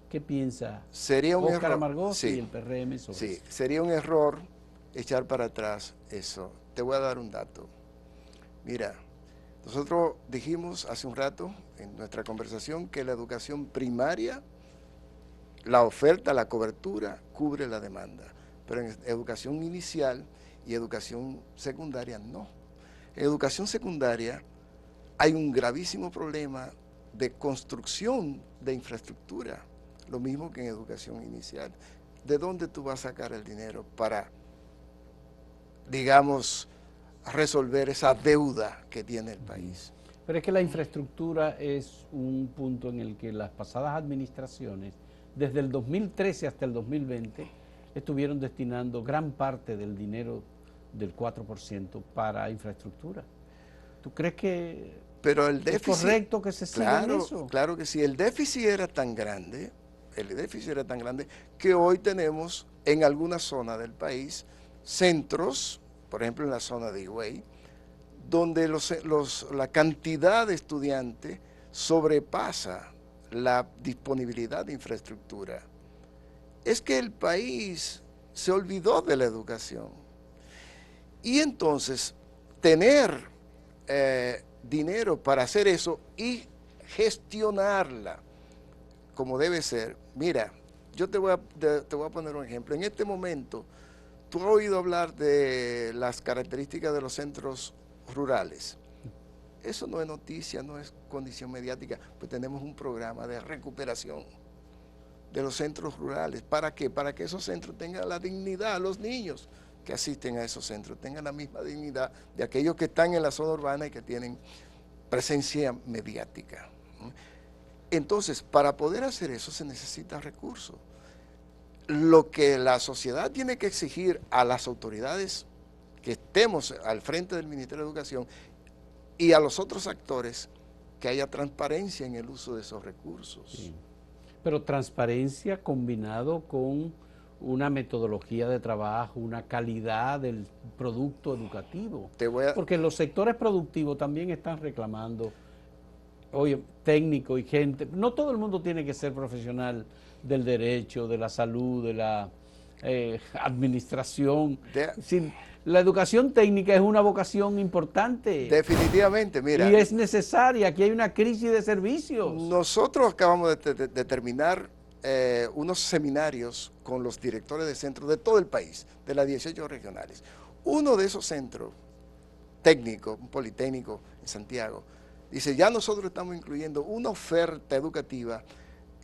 ¿Qué piensa Óscar Amargosa y el PRM sobre eso? Sería un error echar para atrás eso. Te voy a dar un dato. Mira, nosotros dijimos hace un rato en nuestra conversación que la educación primaria, la oferta, la cobertura, cubre la demanda, pero en educación inicial y educación secundaria no. En educación secundaria hay un gravísimo problema de construcción de infraestructura, lo mismo que en educación inicial. ¿De dónde tú vas a sacar el dinero para, digamos, resolver esa deuda que tiene el país? Pero es que la infraestructura es un punto en el que las pasadas administraciones, desde el 2013 hasta el 2020, estuvieron destinando gran parte del dinero del 4% para infraestructura. ¿Tú crees que pero el déficit, es correcto que se siga en eso? Claro que sí. El déficit era tan grande que hoy tenemos en algunas zonas del país centros, por ejemplo en la zona de Higüey, donde la cantidad de estudiantes sobrepasa la disponibilidad de infraestructura. Es que el país se olvidó de la educación. Y entonces, tener dinero para hacer eso y gestionarla como debe ser. Mira, yo te voy a poner un ejemplo. En este momento, tú has oído hablar de las características de los centros rurales. Eso no es noticia, no es condición mediática, pues tenemos un programa de recuperación de los centros rurales. ¿Para qué? Para que esos centros tengan la dignidad, los niños que asisten a esos centros tengan la misma dignidad de aquellos que están en la zona urbana y que tienen presencia mediática. Entonces, para poder hacer eso se necesita recursos. Lo que la sociedad tiene que exigir a las autoridades que estemos al frente del Ministerio de Educación y a los otros actores, que haya transparencia en el uso de esos recursos. Sí. Pero transparencia combinado con una metodología de trabajo, una calidad del producto educativo. Porque los sectores productivos también están reclamando, oye, técnico y gente. No todo el mundo tiene que ser profesional del derecho, de la salud, de la administración. La educación técnica es una vocación importante. Definitivamente, mira. Y es necesaria. Aquí hay una crisis de servicios. Nosotros acabamos de terminar unos seminarios con los directores de centros de todo el país, de las 18 regionales. Uno de esos centros técnicos, un politécnico en Santiago, Dice, ya nosotros estamos incluyendo una oferta educativa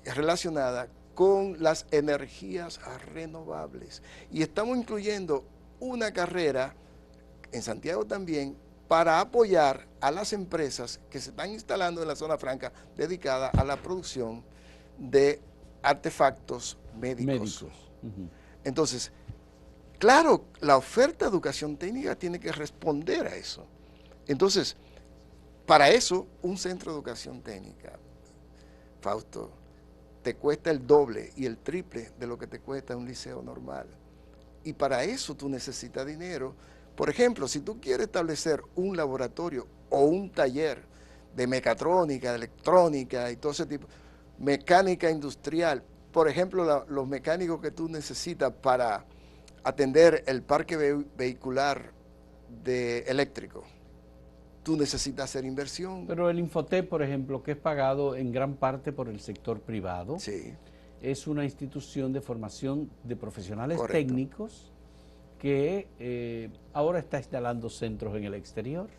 relacionada con las energías renovables. Y estamos incluyendo una carrera, en Santiago también, para apoyar a las empresas que se están instalando en la zona franca dedicada a la producción de artefactos médicos. Entonces, claro, la oferta de educación técnica tiene que responder a eso. Entonces, para eso, un centro de educación técnica, Fausto, te cuesta el doble y el triple de lo que te cuesta un liceo normal. Y para eso tú necesitas dinero. Por ejemplo, si tú quieres establecer un laboratorio o un taller de mecatrónica, de electrónica y todo ese tipo, mecánica industrial, por ejemplo, los mecánicos que tú necesitas para atender el parque vehicular eléctrico, tú necesitas hacer inversión. Pero el Infotep, por ejemplo, que es pagado en gran parte por el sector privado, sí, es una institución de formación de profesionales correcto, técnicos que ahora está instalando centros en el exterior.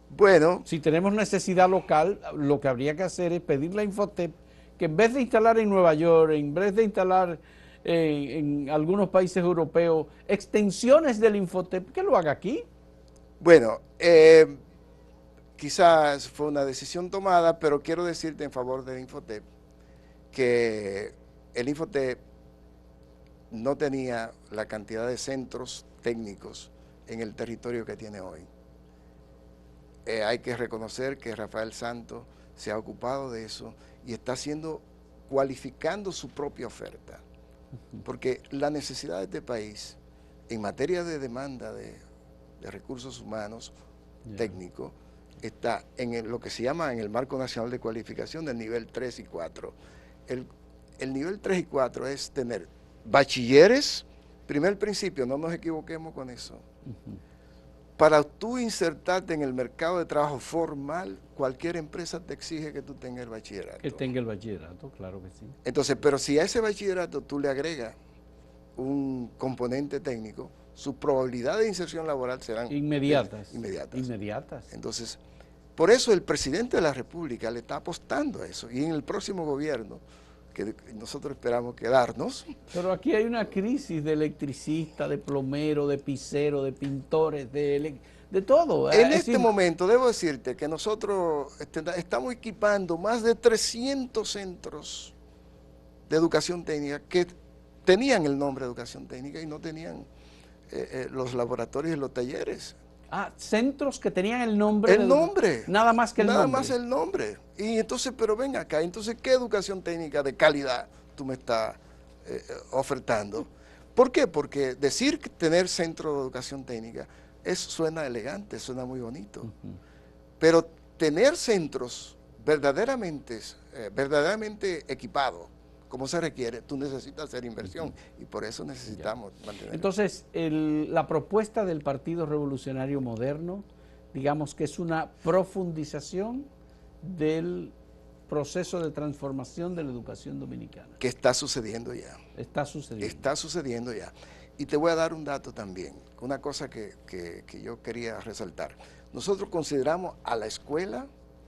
Bueno, si tenemos necesidad local, lo que habría que hacer es pedirle a Infotep que en vez de instalar en Nueva York, en vez de instalar en algunos países europeos extensiones del Infotep, que lo haga aquí. Bueno, quizás fue una decisión tomada, pero quiero decirte en favor del Infotep que el Infotep no tenía la cantidad de centros técnicos en el territorio que tiene hoy. Hay que reconocer que Rafael Santos se ha ocupado de eso y está cualificando su propia oferta, porque la necesidad de este país en materia de demanda de recursos humanos técnicos está en lo que se llama en el Marco Nacional de Cualificación del nivel 3 y 4. El nivel 3 y 4 es tener bachilleres, primer principio, no nos equivoquemos con eso. Para tú insertarte en el mercado de trabajo formal, cualquier empresa te exige que tú tengas el bachillerato. Que tenga el bachillerato, claro que sí. Entonces, pero si a ese bachillerato tú le agregas un componente técnico, sus probabilidades de inserción laboral serán inmediatas. Inmediatas. Entonces, por eso el presidente de la República le está apostando a eso. Y en el próximo gobierno, que nosotros esperamos quedarnos. Pero aquí hay una crisis de electricistas, de plomeros, de piseros, de pintores, de todo. En este momento, debo decirte que nosotros estamos equipando más de 300 centros de educación técnica que tenían el nombre de educación técnica y no tenían los laboratorios y los talleres. Ah, centros que tenían el nombre. El nombre. Nada más que el nombre. Nada más el nombre. Y entonces, pero ven acá, entonces, ¿qué educación técnica de calidad tú me estás ofertando? ¿Por qué? Porque decir que tener centro de educación técnica suena elegante, suena muy bonito. Pero tener centros verdaderamente equipados, como se requiere, tú necesitas hacer inversión y por eso necesitamos mantener. Entonces, la propuesta del Partido Revolucionario Moderno, digamos que es una profundización del proceso de transformación de la educación dominicana. Que está sucediendo ya. Está sucediendo. Está sucediendo ya. Y te voy a dar un dato también, una cosa que yo quería resaltar. Nosotros consideramos a la escuela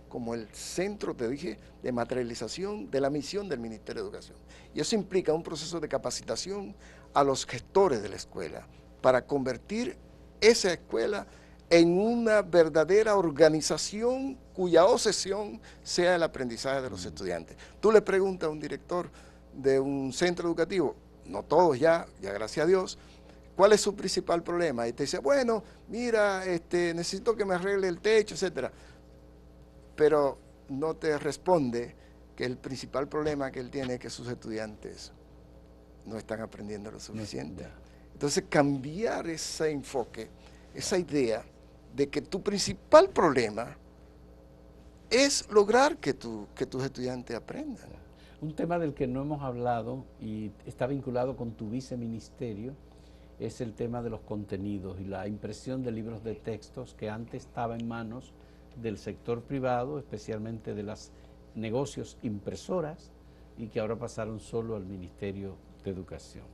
como el centro, te dije, de materialización de la misión del Ministerio de Educación. Y eso implica un proceso de capacitación a los gestores de la escuela para convertir esa escuela en una verdadera organización cuya obsesión sea el aprendizaje de los estudiantes. Tú le preguntas a un director de un centro educativo, no todos ya gracias a Dios, ¿cuál es su principal problema? Y te dice, bueno, mira, necesito que me arregle el techo, etcétera. Pero no te responde que el principal problema que él tiene es que sus estudiantes no están aprendiendo lo suficiente. Entonces, cambiar ese enfoque, esa idea de que tu principal problema es lograr que tus estudiantes aprendan. Un tema del que no hemos hablado y está vinculado con tu viceministerio es el tema de los contenidos y la impresión de libros de textos que antes estaba en manos del sector privado, especialmente de los negocios impresoras, y que ahora pasaron solo al Ministerio de Educación.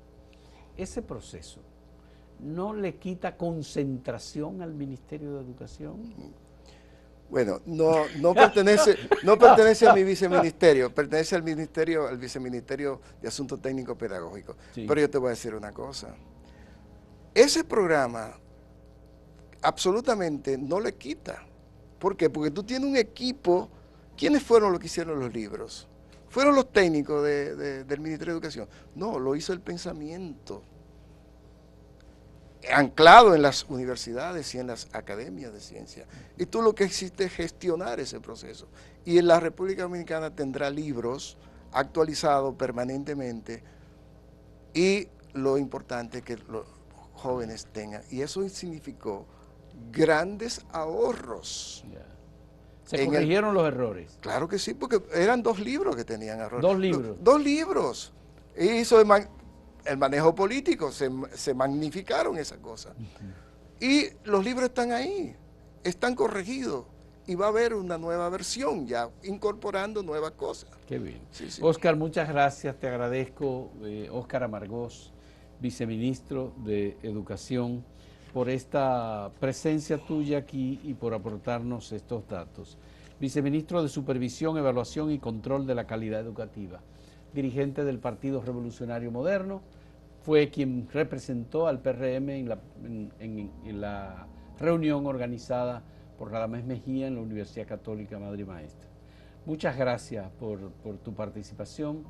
Ese proceso no le quita concentración al Ministerio de Educación. Bueno, no pertenece a mi viceministerio, pertenece al viceministerio de Asuntos Técnicos Pedagógicos. Sí. Pero yo te voy a decir una cosa. Ese programa absolutamente no le quita. ¿Por qué? Porque tú tienes un equipo. ¿Quiénes fueron los que hicieron los libros? ¿Fueron los técnicos del Ministerio de Educación? No, lo hizo el pensamiento, anclado en las universidades y en las academias de ciencia. Y tú lo que hiciste es gestionar ese proceso. Y en la República Dominicana tendrá libros actualizados permanentemente, y lo importante es que los jóvenes tengan. Y eso significó grandes ahorros. Ya. ¿Se corrigieron los errores? Claro que sí, porque eran 2 libros que tenían errores. 2 libros. 2 libros. Y hizo el manejo político, se magnificaron esas cosas. Y los libros están ahí, están corregidos, y va a haber una nueva versión ya incorporando nuevas cosas. Qué bien. Sí, sí. Óscar, muchas gracias, te agradezco, Óscar Amargós, viceministro de Educación, por esta presencia tuya aquí y por aportarnos estos datos. Viceministro de Supervisión, Evaluación y Control de la Calidad Educativa, dirigente del Partido Revolucionario Moderno, fue quien representó al PRM en la reunión organizada por Radamés Mejía en la Universidad Católica Madre y Maestra. Muchas gracias por tu participación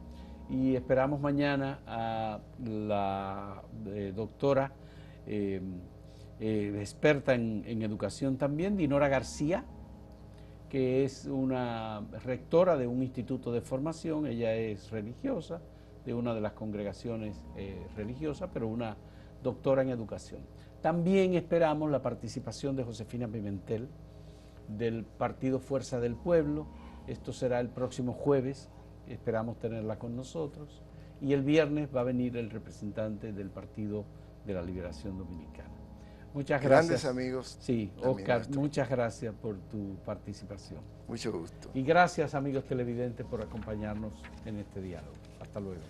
y esperamos mañana a la doctora experta en educación también, Dinora García, que es una rectora de un instituto de formación. Ella es religiosa, de una de las congregaciones religiosas, pero una doctora en educación. También esperamos la participación de Josefina Pimentel, del Partido Fuerza del Pueblo. Esto será el próximo jueves, esperamos tenerla con nosotros. Y el viernes va a venir el representante del Partido de la Liberación Dominicana. Muchas gracias. Grandes amigos. Sí, Óscar, muchas gracias por tu participación. Mucho gusto. Y gracias, amigos televidentes, por acompañarnos en este diálogo. Hasta luego.